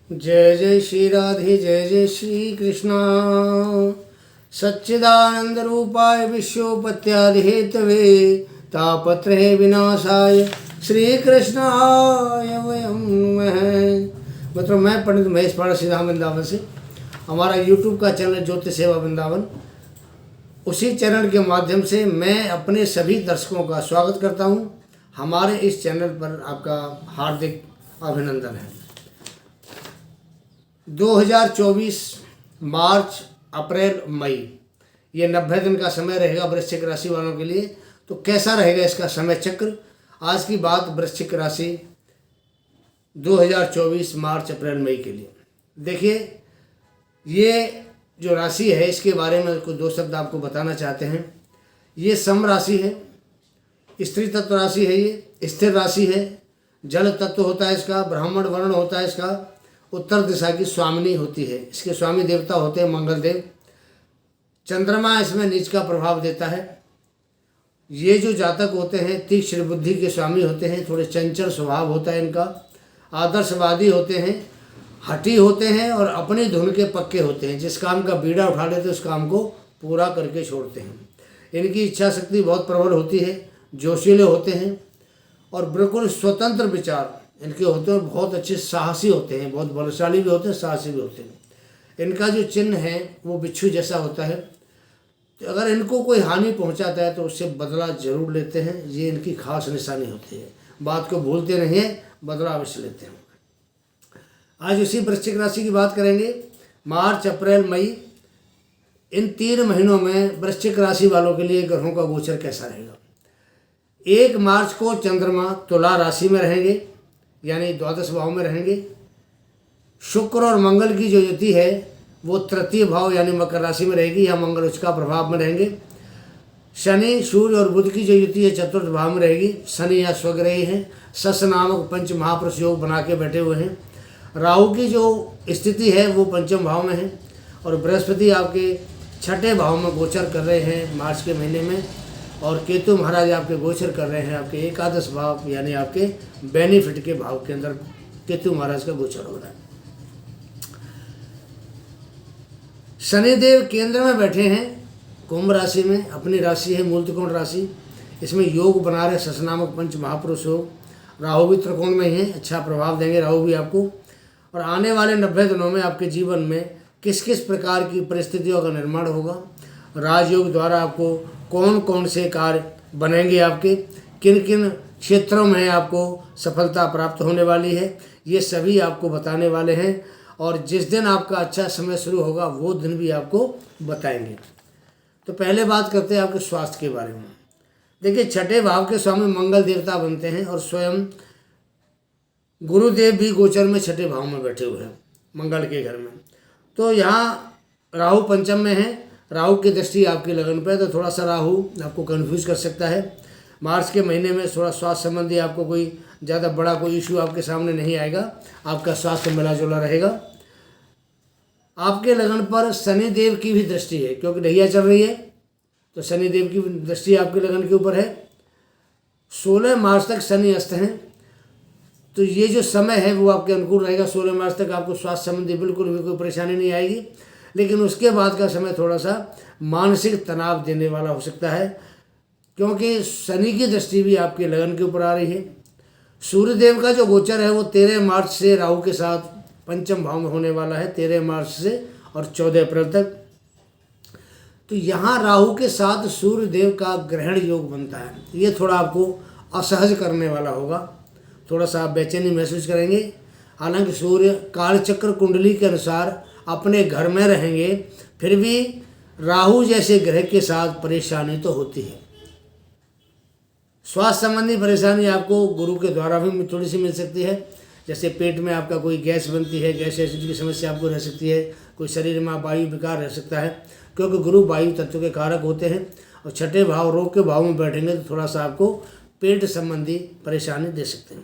जय जय श्री राधे जय जय श्री कृष्णा। सच्चिदानंद रूपाय विश्वोपत्यादि हेतवे तापत्रय विनाशाय श्री कृष्णाय वयं नमः। मतलब मैं पंडित महेश पाड़ा श्रीधाम वृंदावन से, हमारा यूट्यूब का चैनल ज्योति सेवा वृंदावन, उसी चैनल के माध्यम से मैं अपने सभी दर्शकों का स्वागत करता हूं। हमारे इस चैनल पर आपका हार्दिक अभिनंदन है। 2024 मार्च अप्रैल मई ये 90 दिन का समय रहेगा वृश्चिक राशि वालों के लिए। तो कैसा रहेगा इसका समय चक्र? आज की बात वृश्चिक राशि 2024 मार्च अप्रैल मई के लिए। देखिए, ये जो राशि है इसके बारे में कुछ दो शब्द आपको बताना चाहते हैं। ये सम राशि है, स्त्री तत्व राशि है, ये स्थिर राशि है, जल तत्व होता है इसका, ब्राह्मण वर्ण होता है इसका, उत्तर दिशा की स्वामिनी होती है। इसके स्वामी देवता होते हैं मंगल देव। चंद्रमा इसमें नीच का प्रभाव देता है। ये जो जातक होते हैं तीक्ष्ण बुद्धि के स्वामी होते हैं, थोड़े चंचल स्वभाव होता है इनका, आदर्शवादी होते हैं, हठी होते हैं और अपनी धुन के पक्के होते हैं। जिस काम का बीड़ा उठा लेते हैं उस काम को पूरा करके छोड़ते हैं। इनकी इच्छा शक्ति बहुत प्रबल होती है, जोशीले होते हैं और बिल्कुल स्वतंत्र विचार इनके होते हैं। बहुत अच्छे साहसी होते हैं, बहुत बलशाली भी होते हैं, साहसी भी होते हैं। इनका जो चिन्ह है वो बिच्छू जैसा होता है। तो अगर इनको कोई हानि पहुंचाता है तो उससे बदला जरूर लेते हैं। ये इनकी खास निशानी होती है। बात को भूलते नहीं हैं, बदला अवश्य लेते हैं। आज उसी वृश्चिक राशि की बात करेंगे। मार्च अप्रैल मई इन 3 महीनों में वृश्चिक राशि वालों के लिए ग्रहों का गोचर कैसा रहेगा। 1 मार्च को चंद्रमा तुला राशि में रहेंगे, यानी द्वादश भाव में रहेंगे। शुक्र और मंगल की जो युति है वो तृतीय भाव यानी मकर राशि में रहेगी, या मंगल उसका प्रभाव में रहेंगे। शनि सूर्य और बुध की जो युति है चतुर्थ भाव में रहेगी। शनि या स्वग्रही हैं, सस नामक पंच महापुरुष योग बना के बैठे हुए हैं। राहु की जो स्थिति है वो पंचम भाव में है और बृहस्पति आपके छठे भाव में गोचर कर रहे हैं मार्च के महीने में। और केतु महाराज आपके गोचर कर रहे हैं आपके एकादश भाव यानी आपके बेनिफिट के भाव के अंदर केतु महाराज का गोचर हो रहा है। शनिदेव केंद्र में बैठे हैं कुंभ राशि में, अपनी राशि है मूल त्रिकोण राशि। इसमें योग बना रहे सस नामक पंच महापुरुष योग। राहु भी त्रिकोण में ही है, अच्छा प्रभाव देंगे राहु भी आपको। और आने वाले 90 दिनों में आपके जीवन में किस किस प्रकार की परिस्थितियों का निर्माण होगा, राजयोग द्वारा आपको कौन कौन से कार्य बनेंगे, आपके किन किन क्षेत्रों में आपको सफलता प्राप्त होने वाली है, ये सभी आपको बताने वाले हैं। और जिस दिन आपका अच्छा समय शुरू होगा वो दिन भी आपको बताएंगे। तो पहले बात करते हैं आपके स्वास्थ्य के बारे में। देखिए, छठे भाव के स्वामी मंगल देवता बनते हैं और स्वयं गुरुदेव भी गोचर में छठे भाव में बैठे हुए हैं मंगल के घर में। तो यहाँ राहु पंचम में है, राहु की दृष्टि आपकी लगन पे है, तो थोड़ा सा राहु आपको कंफ्यूज कर सकता है। मार्च के महीने में थोड़ा स्वास्थ्य संबंधी आपको कोई ज़्यादा बड़ा कोई इशू आपके सामने नहीं आएगा, आपका स्वास्थ्य मिला जुला रहेगा। आपके लगन पर शनिदेव की भी दृष्टि है, क्योंकि ढैया चल रही है तो शनिदेव की दृष्टि आपके लगन के ऊपर है। 16 मार्च तक शनि अस्त हैं, तो ये जो समय है वो आपके अनुकूल रहेगा। 16 मार्च तक आपको स्वास्थ्य संबंधी बिल्कुल भी कोई परेशानी नहीं आएगी। लेकिन उसके बाद का समय थोड़ा सा मानसिक तनाव देने वाला हो सकता है, क्योंकि शनि की दृष्टि भी आपके लगन के ऊपर आ रही है। सूर्यदेव का जो गोचर है वो 13 मार्च से राहु के साथ पंचम भाव में होने वाला है, 13 मार्च से और 14 अप्रैल तक। तो यहाँ राहु के साथ सूर्यदेव का ग्रहण योग बनता है। ये थोड़ा आपको असहज करने वाला होगा, थोड़ा सा आप बेचैनी महसूस करेंगे। हालांकि सूर्य कालचक्र कुंडली के अनुसार अपने घर में रहेंगे, फिर भी राहु जैसे ग्रह के साथ परेशानी तो होती है। स्वास्थ्य संबंधी परेशानी आपको गुरु के द्वारा भी थोड़ी सी मिल सकती है। जैसे पेट में आपका कोई गैस बनती है, गैस एसिड की समस्या आपको रह सकती है, कोई शरीर में वायु विकार रह सकता है, क्योंकि गुरु वायु तत्व के कारक होते हैं। और छठे भाव रोग के भाव में बैठेंगे तो थोड़ा सा आपको पेट संबंधी परेशानी दे सकते हैं।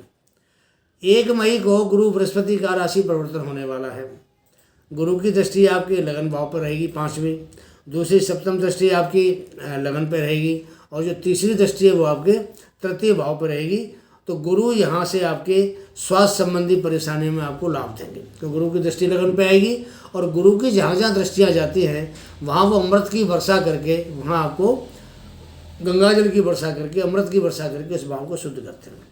1 मई को गुरु बृहस्पति का राशि परिवर्तन होने वाला है। गुरु की दृष्टि आपके लगन भाव पर रहेगी 5वीं, दूसरी सप्तम दृष्टि आपकी लगन पर रहेगी और जो तीसरी दृष्टि है वो आपके तृतीय भाव पर रहेगी। तो गुरु यहाँ से आपके स्वास्थ्य संबंधी परेशानी में आपको लाभ देंगे। तो गुरु की दृष्टि लगन पे आएगी और गुरु की जहाँ जहाँ दृष्टियाँ जाती हैं वहाँ वो अमृत की वर्षा करके, वहाँ आपको गंगाजल की वर्षा करके, अमृत की वर्षा करके उस भाव को शुद्ध करते हैं।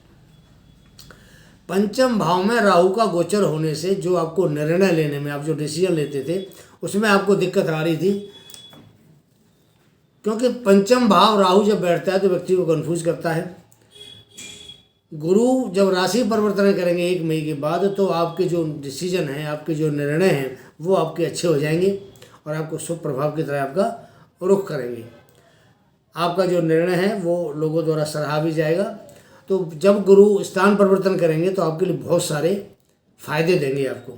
पंचम भाव में राहु का गोचर होने से जो आपको निर्णय लेने में, आप जो डिसीजन लेते थे उसमें आपको दिक्कत आ रही थी, क्योंकि पंचम भाव राहु जब बैठता है तो व्यक्ति को कंफ्यूज करता है। गुरु जब राशि परिवर्तन करेंगे 1 मई के बाद, तो आपके जो डिसीजन हैं, आपके जो निर्णय हैं वो आपके अच्छे हो जाएंगे और आपको शुभ प्रभाव की तरह आपका रुख करेंगे। आपका जो निर्णय है वो लोगों द्वारा सराहा भी जाएगा। तो जब गुरु स्थान परिवर्तन करेंगे तो आपके लिए बहुत सारे फायदे देंगे आपको।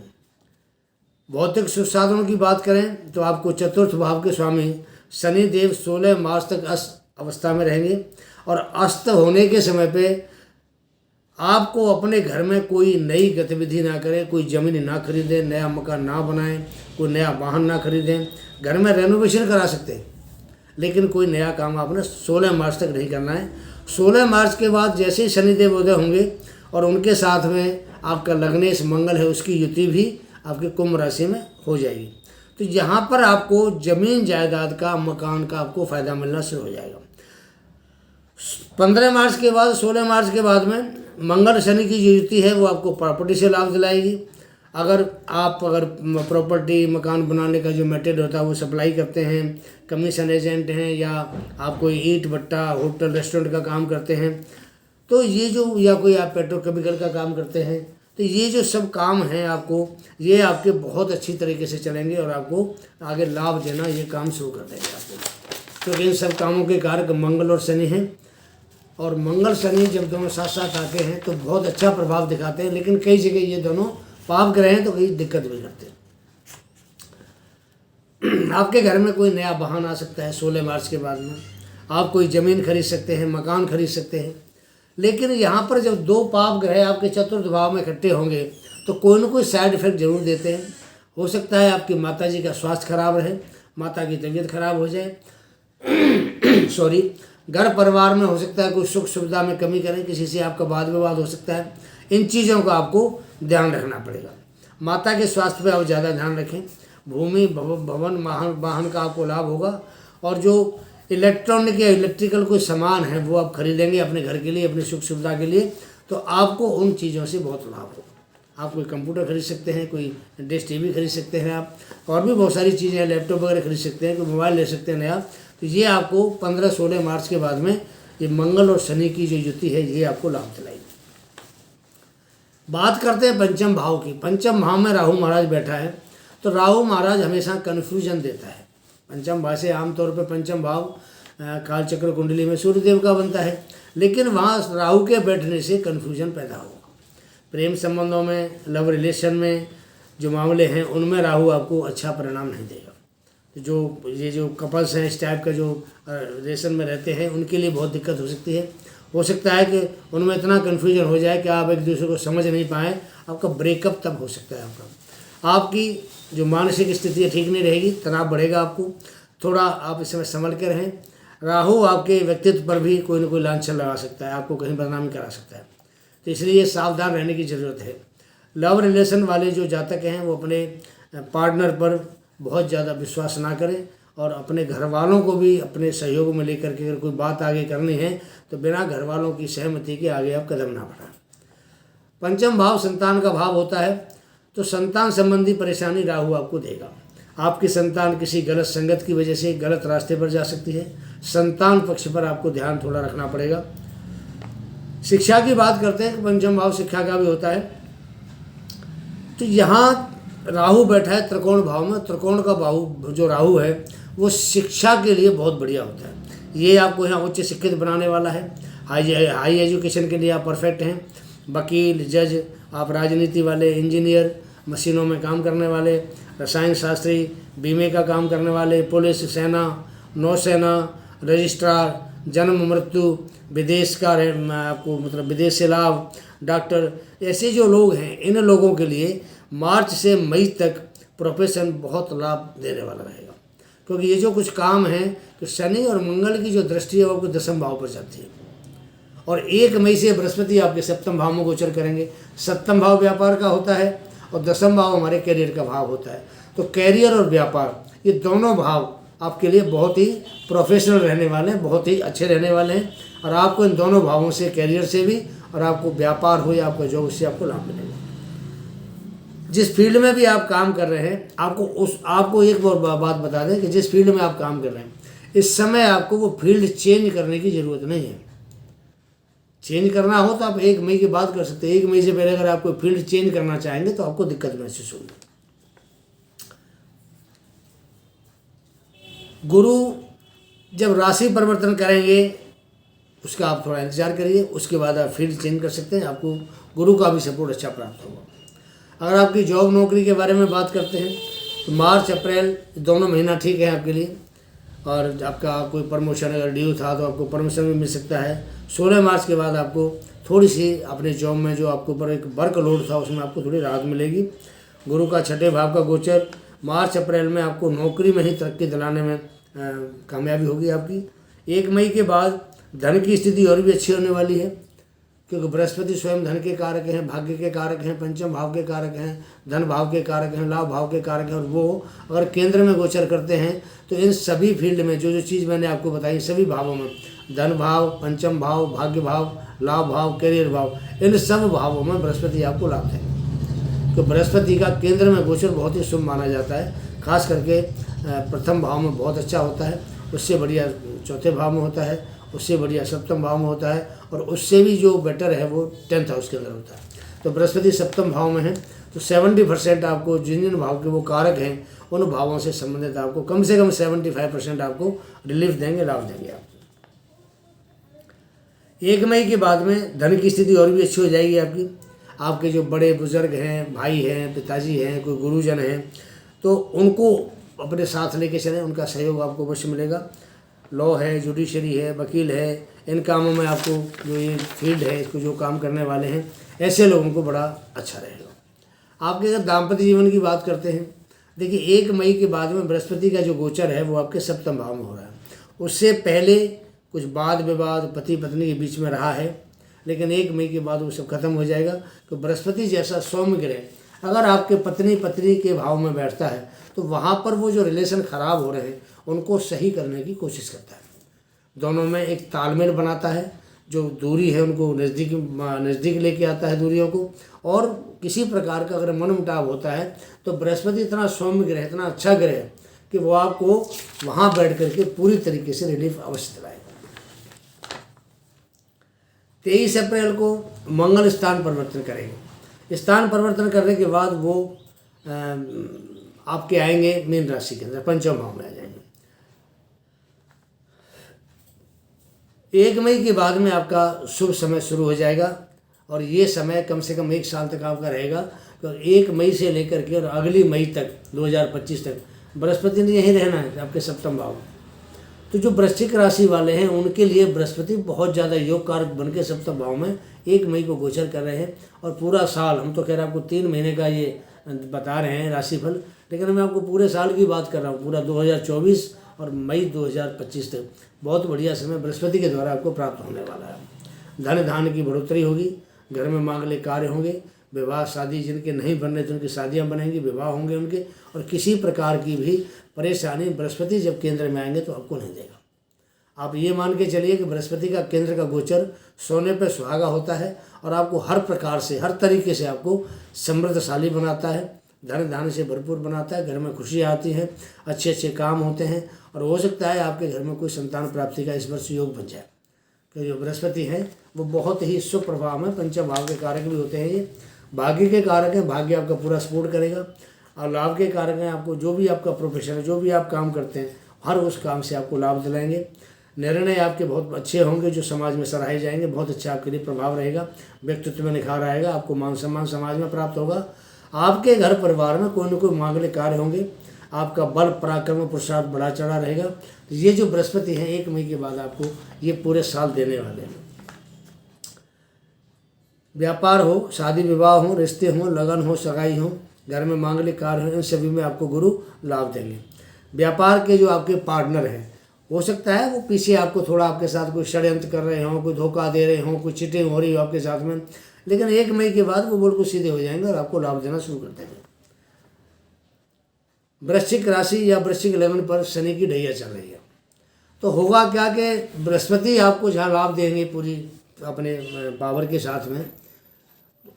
भौतिक सुसाधनों की बात करें तो आपको चतुर्थ भाव के स्वामी शनि देव 16 मार्च तक अस्त अवस्था में रहेंगे और अस्त होने के समय पे आपको अपने घर में कोई नई गतिविधि ना करें, कोई ज़मीन ना खरीदें, नया मकान ना बनाएं, कोई नया वाहन ना खरीदें। घर में रेनोवेशन करा सकते हैं लेकिन कोई नया काम आपने 16 मार्च तक नहीं करना है। 16 मार्च के बाद जैसे ही शनिदेव उदय होंगे और उनके साथ में आपका लग्नेश मंगल है, उसकी युति भी आपके कुंभ राशि में हो जाएगी। तो यहाँ पर आपको ज़मीन जायदाद का, मकान का आपको फ़ायदा मिलना शुरू हो जाएगा। 15 मार्च के बाद, 16 मार्च के बाद में मंगल शनि की जो युति है वो आपको प्रॉपर्टी से लाभ दिलाएगी। अगर प्रॉपर्टी, मकान बनाने का जो मटेरियल होता है वो सप्लाई करते हैं, कमीशन एजेंट हैं, या आप कोई ईंट भट्टा, होटल, रेस्टोरेंट का काम करते हैं, तो ये जो, या कोई आप पेट्रोकेमिकल का काम करते हैं, तो ये जो सब काम हैं आपको, ये आपके बहुत अच्छी तरीके से चलेंगे और आपको आगे लाभ देना ये काम शुरू कर देंगे आपको। तो इन सब कामों के कारक मंगल और शनि हैं, और मंगल शनि जब दोनों साथ साथ आते हैं तो बहुत अच्छा प्रभाव दिखाते हैं। लेकिन कई जगह ये दोनों पाप ग्रह हैं तो कई दिक्कत भी करते हैं। आपके घर में कोई नया वाहन आ सकता है 16 मार्च के बाद में, आप कोई ज़मीन खरीद सकते हैं, मकान खरीद सकते हैं। लेकिन यहाँ पर जब 2 पाप ग्रह आपके चतुर्थ भाव में इकट्ठे होंगे तो कोई ना कोई साइड इफेक्ट जरूर देते हैं। हो सकता है आपकी माता जी का स्वास्थ्य खराब रहे, माता की तबीयत खराब हो जाए, घर परिवार में हो सकता है कोई सुख सुविधा में कमी करें, किसी से आपका वाद विवाद हो सकता है। इन चीज़ों का आपको ध्यान रखना पड़ेगा। माता के स्वास्थ्य पे आप ज़्यादा ध्यान रखें। भूमि, भवन, वाहन का आपको लाभ होगा। और जो इलेक्ट्रॉनिक या इलेक्ट्रिकल कोई सामान है वो आप खरीदेंगे अपने घर के लिए, अपनी सुख सुविधा के लिए, तो आपको उन चीज़ों से बहुत लाभ होगा। आप कोई कंप्यूटर खरीद सकते हैं, कोई डिश टीवी खरीद सकते हैं, आप और भी बहुत सारी चीज़ें हैं, लैपटॉप वगैरह खरीद सकते हैं, कोई मोबाइल ले सकते हैं नया। तो ये आपको 15-16 मार्च के बाद में ये मंगल और शनि की जो युति है ये आपको लाभ दिलाएगी। बात करते हैं पंचम भाव की। पंचम भाव में राहु महाराज बैठा है, तो राहु महाराज हमेशा कन्फ्यूजन देता है। पंचम भाव से आमतौर पर पंचम भाव कालचक्र कुंडली में सूर्यदेव का बनता है, लेकिन वहाँ राहु के बैठने से कन्फ्यूजन पैदा होगा। प्रेम संबंधों में, लव रिलेशन में जो मामले हैं उनमें राहु आपको अच्छा परिणाम नहीं देगा। ये जो कपल्स हैं, इस टाइप का जो रिलेशन में रहते हैं, उनके लिए बहुत दिक्कत हो सकती है। हो सकता है कि उनमें इतना कन्फ्यूजन हो जाए कि आप एक दूसरे को समझ नहीं पाएँ, आपका ब्रेकअप तब हो सकता है। आपकी जो मानसिक स्थिति है ठीक नहीं रहेगी, तनाव बढ़ेगा। आपको थोड़ा आप इस समय संभल के रहें। राहु आपके व्यक्तित्व पर भी कोई ना कोई लांछन लगा सकता है, आपको कहीं बदनामी करा सकता है, तो इसलिए सावधान रहने की ज़रूरत है। लव रिलेशन वाले जो जातक हैं वो अपने पार्टनर पर बहुत ज़्यादा विश्वास ना करें, और अपने घर वालों को भी अपने सहयोग में लेकर के अगर कोई बात आगे करनी है तो बिना घर वालों की सहमति के आगे आप कदम ना बढ़ाएं। पंचम भाव संतान का भाव होता है, तो संतान संबंधी परेशानी राहु आपको देगा। आपकी संतान किसी गलत संगत की वजह से गलत रास्ते पर जा सकती है। संतान पक्ष पर आपको ध्यान थोड़ा रखना पड़ेगा। शिक्षा की बात करते हैं, पंचम भाव शिक्षा का भी होता है। तो यहाँ राहु बैठा है त्रिकोण भाव में। त्रिकोण का भाव जो राहु है वो शिक्षा के लिए बहुत बढ़िया होता है। ये आपको यहाँ उच्च शिक्षित बनाने वाला है। हाई एजुकेशन के लिए आप परफेक्ट हैं। वकील, जज, आप राजनीति वाले, इंजीनियर, मशीनों में काम करने वाले, रसायन शास्त्री, बीमे का काम करने वाले, पुलिस, सेना, नौसेना, रजिस्ट्रार, जन्म मृत्यु, विदेश का आपको मतलब विदेश से लाभ, डॉक्टर, ऐसे जो लोग हैं इन लोगों के लिए मार्च से मई तक प्रोफेशन बहुत लाभ देने वाला रहेगा। क्योंकि ये जो कुछ काम है तो शनि और मंगल की जो दृष्टि है वो आपको 10वें भाव पर जाती है, और 1 मई से बृहस्पति आपके सप्तम भाव में गोचर करेंगे। सप्तम भाव व्यापार का होता है और दसम भाव हमारे कैरियर का भाव होता है। तो कैरियर और व्यापार ये दोनों भाव आपके लिए बहुत ही प्रोफेशनल रहने वाले हैं, बहुत ही अच्छे रहने वाले हैं। और आपको इन दोनों भावों से, कैरियर से भी और आपको व्यापार हो या आपका जॉब, उससे आपको लाभ मिलेगा। जिस फील्ड में भी आप काम कर रहे हैं, आपको एक और बात बता दें कि जिस फील्ड में आप काम कर रहे हैं इस समय आपको वो फील्ड चेंज करने की ज़रूरत नहीं है। चेंज करना हो तो आप 1 मई के बाद कर सकते हैं। 1 मई से पहले अगर आप कोई फील्ड चेंज करना चाहेंगे तो आपको दिक्कत महसूस होगी। गुरु जब राशि परिवर्तन करेंगे उसका आप थोड़ा इंतजार करिए, उसके बाद आप फील्ड चेंज कर सकते हैं। आपको गुरु का भी सपोर्ट अच्छा प्राप्त होगा। अगर आपकी जॉब नौकरी के बारे में बात करते हैं तो मार्च अप्रैल दोनों महीना ठीक है आपके लिए। और आपका कोई प्रमोशन अगर ड्यू था तो आपको प्रमोशन भी मिल सकता है। 16 मार्च के बाद आपको थोड़ी सी अपने जॉब में जो आपके ऊपर एक वर्क लोड था उसमें आपको थोड़ी राहत मिलेगी। गुरु का 6ठे भाव का गोचर मार्च अप्रैल में आपको नौकरी में ही तरक्की दिलाने में कामयाबी होगी आपकी। 1 मई के बाद धन की स्थिति और भी अच्छी होने वाली है, क्योंकि बृहस्पति स्वयं धन के कारक हैं, भाग्य के कारक हैं, पंचम भाव के कारक हैं, धन भाव के कारक हैं, लाभ भाव के कारक हैं। और वो अगर केंद्र में गोचर करते हैं तो इन सभी फील्ड में जो चीज़ मैंने आपको बताई, सभी भावों में, धन भाव, पंचम भाव, भाग्य भाव, लाभ भाव, कैरियर भाव, इन सब भावों में बृहस्पति आपको लाभ देंगे। तो बृहस्पति का केंद्र में गोचर बहुत ही शुभ माना जाता है। खास करके प्रथम भाव में बहुत अच्छा होता है, उससे बढ़िया चौथे भाव में होता है, उससे बढ़िया सप्तम भाव में होता है, और उससे भी जो बेटर है वो 10th हाउस के अंदर होता है। तो बृहस्पति सप्तम भाव में है तो 70% आपको जिन जिन भाव के वो कारक हैं उन भावों से संबंधित आपको कम से कम 75% आपको रिलीफ देंगे, लाभ देंगे आपको। 1 मई के बाद में धन की स्थिति और भी अच्छी हो जाएगी आपकी। आपके जो बड़े बुजुर्ग हैं, भाई हैं, पिताजी हैं, कोई गुरुजन हैं, तो उनको अपने साथ लेके चलें, उनका सहयोग आपको अवश्य मिलेगा। लॉ है, जुडिशरी है, वकील है, इन कामों में आपको जो ये फील्ड है, इसको जो काम करने वाले हैं, ऐसे लोगों को बड़ा अच्छा रहेगा। आपके अगर दाम्पत्य जीवन की बात करते हैं, देखिए 1 मई के बाद में बृहस्पति का जो गोचर है वो आपके सप्तम भाव में हो रहा है। उससे पहले कुछ वाद विवाद पति पत्नी के बीच में रहा है, लेकिन 1 मई के बाद वो सब खत्म हो जाएगा। तो बृहस्पति जैसा सौम्य ग्रह अगर आपके पत्नी के भाव में बैठता है तो वहाँ पर वो जो रिलेशन ख़राब हो रहे हैं उनको सही करने की कोशिश करता है। दोनों में एक तालमेल बनाता है, जो दूरी है उनको नज़दीक लेके आता है दूरियों को। और किसी प्रकार का अगर मनमुटाव होता है तो बृहस्पति इतना सौम्य ग्रह, इतना अच्छा ग्रह है कि वो आपको वहाँ बैठ करके पूरी तरीके से रिलीफ अवश्य दिलाएगा। 23 अप्रैल को मंगल स्थान परिवर्तन करेंगे। स्थान परिवर्तन करने के बाद वो आपके आएंगे मीन राशि के अंदर, पंचम भाव में आ जाएंगे। 1 मई के बाद में आपका शुभ समय शुरू हो जाएगा और ये समय कम से कम 1 साल तक आपका रहेगा। तो 1 मई से लेकर के और अगली मई तक 2025 तक बृहस्पति ने यहीं रहना है आपके सप्तम भाव में। तो जो वृश्चिक राशि वाले हैं उनके लिए बृहस्पति बहुत ज़्यादा योग कारक बन के सप्तम भाव में 1 मई को गोचर कर रहे हैं। और पूरा साल, हम तो कह रहे हैं आपको 3 महीने का ये बता रहे हैं राशिफल, लेकिन मैं आपको पूरे साल की बात कर रहा हूँ। पूरा 2024 और मई 2025 तक बहुत बढ़िया समय बृहस्पति के द्वारा आपको प्राप्त होने वाला है। धन धान्य की बढ़ोतरी होगी, घर में मांगलिक कार्य होंगे, विवाह शादी जिनके नहीं बन रहे थे उनकी शादियां बनेंगी, विवाह होंगे उनके। और किसी प्रकार की भी परेशानी बृहस्पति जब केंद्र में आएंगे तो आपको नहीं देगा। आप ये मान के चलिए कि बृहस्पति का केंद्र का गोचर सोने पे सुहागा होता है और आपको हर प्रकार से, हर तरीके से आपको समृद्धशाली बनाता है, धन धान्य से भरपूर बनाता है। घर में खुशियाँ आती हैं, अच्छे अच्छे काम होते हैं और हो सकता है आपके घर में कोई संतान प्राप्ति का इस वर्ष योग बन जाए। तो जो बृहस्पति है वो बहुत ही शुभ प्रभाव में पंचम भाव के कारक भी होते हैं। ये भाग्य के कारक हैं, भाग्य आपका पूरा सपोर्ट करेगा। और लाभ के कारक हैं, आपको जो भी आपका प्रोफेशन है, जो भी आप काम करते हैं, हर उस काम से आपको लाभ दिलाएंगे। निर्णय आपके बहुत अच्छे होंगे जो समाज में सराहे जाएंगे, बहुत अच्छा आपके लिए प्रभाव रहेगा। व्यक्तित्व में निखार आएगा, आपको मान सम्मान समाज में प्राप्त होगा। आपके घर परिवार में कोई न कोई मांगलिक कार्य होंगे, आपका बल पराक्रम पुरुषार्थ बढ़ा चढ़ा रहेगा। तो ये जो बृहस्पति है 1 मई के बाद आपको ये पूरे साल देने वाले हैं। व्यापार हो, शादी विवाह हो, रिश्ते हों, लगन हो, सगाई हो, घर में मांगलिक कार्य हो, इन सभी में आपको गुरु लाभ देंगे। व्यापार के जो आपके पार्टनर हैं हो सकता है वो पीछे आपको थोड़ा आपके साथ कोई षड्यंत्र कर रहे हों, कोई धोखा दे रहे हों, कोई चीटिंग हो रही हो आपके साथ में, लेकिन 1 मई के बाद वो बिल्कुल सीधे हो जाएंगे और आपको लाभ देना शुरू कर देंगे। वृश्चिक राशि या वृश्चिक लगन पर शनि की ढैया चल रही है, तो होगा क्या कि बृहस्पति आपको जहाँ लाभ देंगे पूरी अपने पावर के साथ में,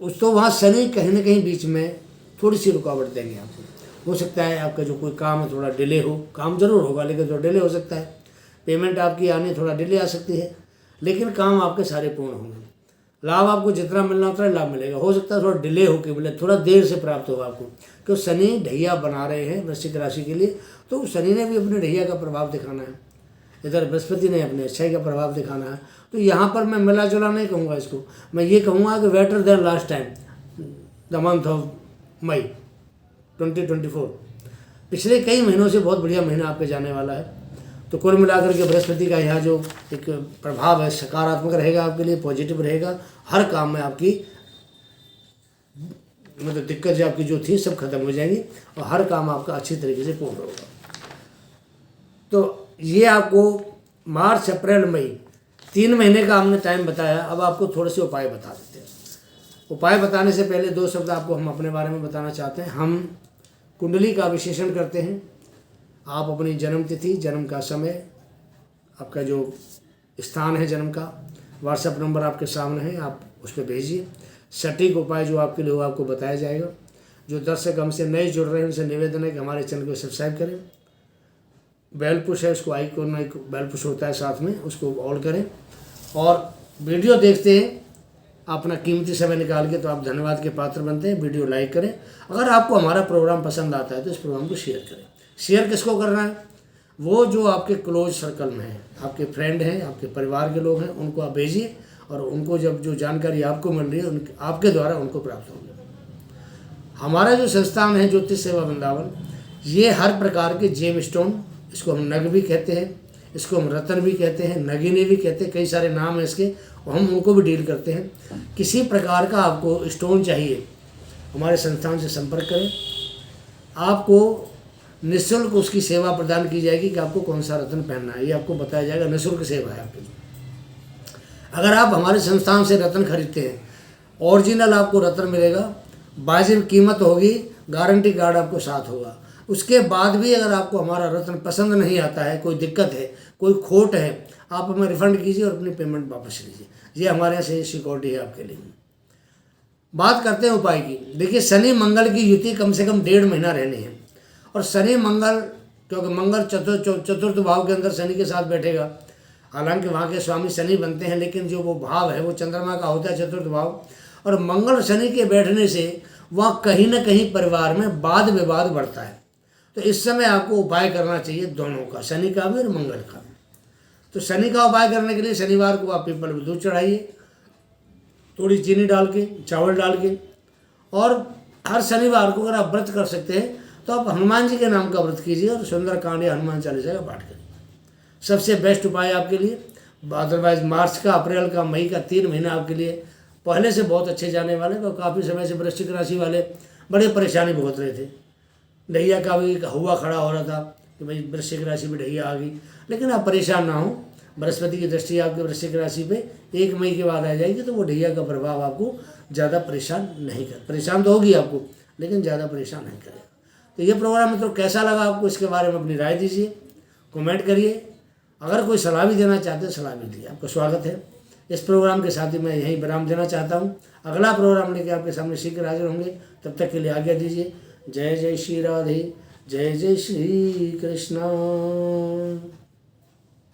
उस तो वहाँ शनि कहीं ना कहीं बीच में थोड़ी सी रुकावट देंगे आपको। हो सकता है आपका जो कोई काम है थोड़ा डिले हो, काम जरूर होगा लेकिन थोड़ा डिले हो सकता है, पेमेंट आपकी आनी थोड़ा डिले आ सकती है, लेकिन काम आपके सारे पूर्ण होंगे। लाभ आपको जितना मिलना उतना लाभ मिलेगा। हो सकता है थोड़ा डिले होकर मिले, थोड़ा देर से प्राप्त होगा आपको, क्योंकि शनि ढैया बना रहे हैं वृश्चिक राशि के लिए, तो शनि ने भी अपने ढैया का प्रभाव दिखाना है, इधर बृहस्पति ने अपने अच्छाई का प्रभाव दिखाना है। तो यहाँ पर मैं मिला जुला नहीं कहूँगा इसको, मैं ये कहूँगा कि better than last time the month of May 2024। पिछले कई महीनों से बहुत बढ़िया महीना आपके जाने वाला है। तो कुल मिलाकर के बृहस्पति का यहाँ जो एक प्रभाव है सकारात्मक रहेगा आपके लिए, पॉजिटिव रहेगा। हर काम में आपकी मतलब दिक्कत जो आपकी जो थी सब खत्म हो जाएंगी और हर काम आपका अच्छी तरीके से पूर्ण होगा। तो ये आपको मार्च, अप्रैल, मई 3 महीने का हमने टाइम बताया। अब आपको थोड़े से उपाय बता देते हैं। उपाय बताने से पहले 2 शब्द आपको हम अपने बारे में बताना चाहते हैं। हम कुंडली का विश्लेषण करते हैं। आप अपनी जन्म तिथि, जन्म का समय, आपका जो स्थान है जन्म का, व्हाट्सएप नंबर आपके सामने है, आप उस पर भेजिए। सटीक उपाय जो आपके लिए वो आपको बताया जाएगा। जो दर्शक हमसे नए जुड़ रहे हैं उनसे निवेदन है कि हमारे चैनल को सब्सक्राइब करें। बेल पुश है, उसको आइकॉन एक बेल पुश होता है साथ में, उसको ऑल करें। और वीडियो देखते हैं अपना कीमती समय निकाल के, तो आप धन्यवाद के पात्र बनते हैं। वीडियो लाइक करें। अगर आपको हमारा प्रोग्राम पसंद आता है तो इस प्रोग्राम को शेयर करें। शेयर किसको करना है? वो जो आपके क्लोज सर्कल में है, आपके फ्रेंड हैं, आपके परिवार के लोग हैं, उनको आप भेजिए और उनको जब जो जानकारी आपको मिल रही है आपके द्वारा उनको प्राप्त होगी। हमारा जो संस्थान है ज्योतिष सेवा वृंदावन, ये हर प्रकार के जेम स्टोन, इसको हम नग भी कहते हैं, इसको हम रत्न भी कहते हैं, नगीने भी कहते हैं, कई सारे नाम हैं इसके, और हम उनको भी डील करते हैं। किसी प्रकार का आपको स्टोन चाहिए हमारे संस्थान से संपर्क करें। आपको निःशुल्क उसकी सेवा प्रदान की जाएगी कि आपको कौन सा रत्न पहनना है, ये आपको बताया जाएगा। निःशुल्क सेवा है आपके लिए। अगर आप हमारे संस्थान से रत्न खरीदते हैं, ओरिजिनल आपको रत्न मिलेगा, वाजिब कीमत होगी, गारंटी कार्ड आपको साथ होगा। उसके बाद भी अगर आपको हमारा रत्न पसंद नहीं आता है, कोई दिक्कत है, कोई खोट है, आप हमें रिफंड कीजिए और अपनी पेमेंट वापस लीजिए। ये हमारे यहाँ से सिक्योरिटी है आपके लिए। बात करते हैं उपाय की। देखिए, शनि मंगल की युति कम से कम 1.5 महीना रहनी है। और शनि मंगल, क्योंकि मंगल चतुर्थ भाव के अंदर शनि के साथ बैठेगा, हालांकि वहाँ के स्वामी शनि बनते हैं, लेकिन जो वो भाव है वो चंद्रमा का होता है, चतुर्थ भाव। और मंगल शनि के बैठने से वहाँ कहीं ना कहीं परिवार में वाद विवाद बढ़ता है। तो इस समय आपको उपाय करना चाहिए दोनों का, शनि का भी और मंगल का भी। तो शनि का उपाय करने के लिए शनिवार को आप पीपल में दूध चढ़ाइए, थोड़ी चीनी डाल के, चावल डाल के। और हर शनिवार को अगर आप व्रत कर सकते हैं तो आप हनुमान जी के नाम का व्रत कीजिए और सुंदरकांड या हनुमान चालीसा का पाठ करिए। सबसे बेस्ट उपाय आपके लिए। अदरवाइज मार्च का, अप्रैल का, मई का 3 महीना आपके लिए पहले से बहुत अच्छे जाने वाले। तो काफ़ी समय से वृश्चिक राशि वाले बड़े परेशानी भुगत रहे थे। ढैया का भी हुआ खड़ा हो रहा था कि भाई वृश्चिक राशि में ढैया आ गई, लेकिन आप परेशान ना हो। बृहस्पति की दृष्टि आपके वृश्चिक राशि पे 1 मई के बाद आ जाएगी, तो वो ढैया का प्रभाव आपको ज़्यादा परेशान नहीं कर, परेशान तो होगी आपको, लेकिन ज़्यादा परेशान नहीं करेगा। तो ये प्रोग्राम मित्रों कैसा लगा आपको, इसके बारे में अपनी राय दीजिए, कमेंट करिए। अगर कोई सलाह भी देना चाहते हैं, सलाह भी दीजिए, आपका स्वागत है। इस प्रोग्राम के साथ ही मैं यहीं विराम देना चाहता हूँ। अगला प्रोग्राम लेके आपके सामने शीघ्र हाजिर होंगे। तब तक के लिए आज्ञा दीजिए। जय जय श्री राधे, जय जय श्री कृष्ण।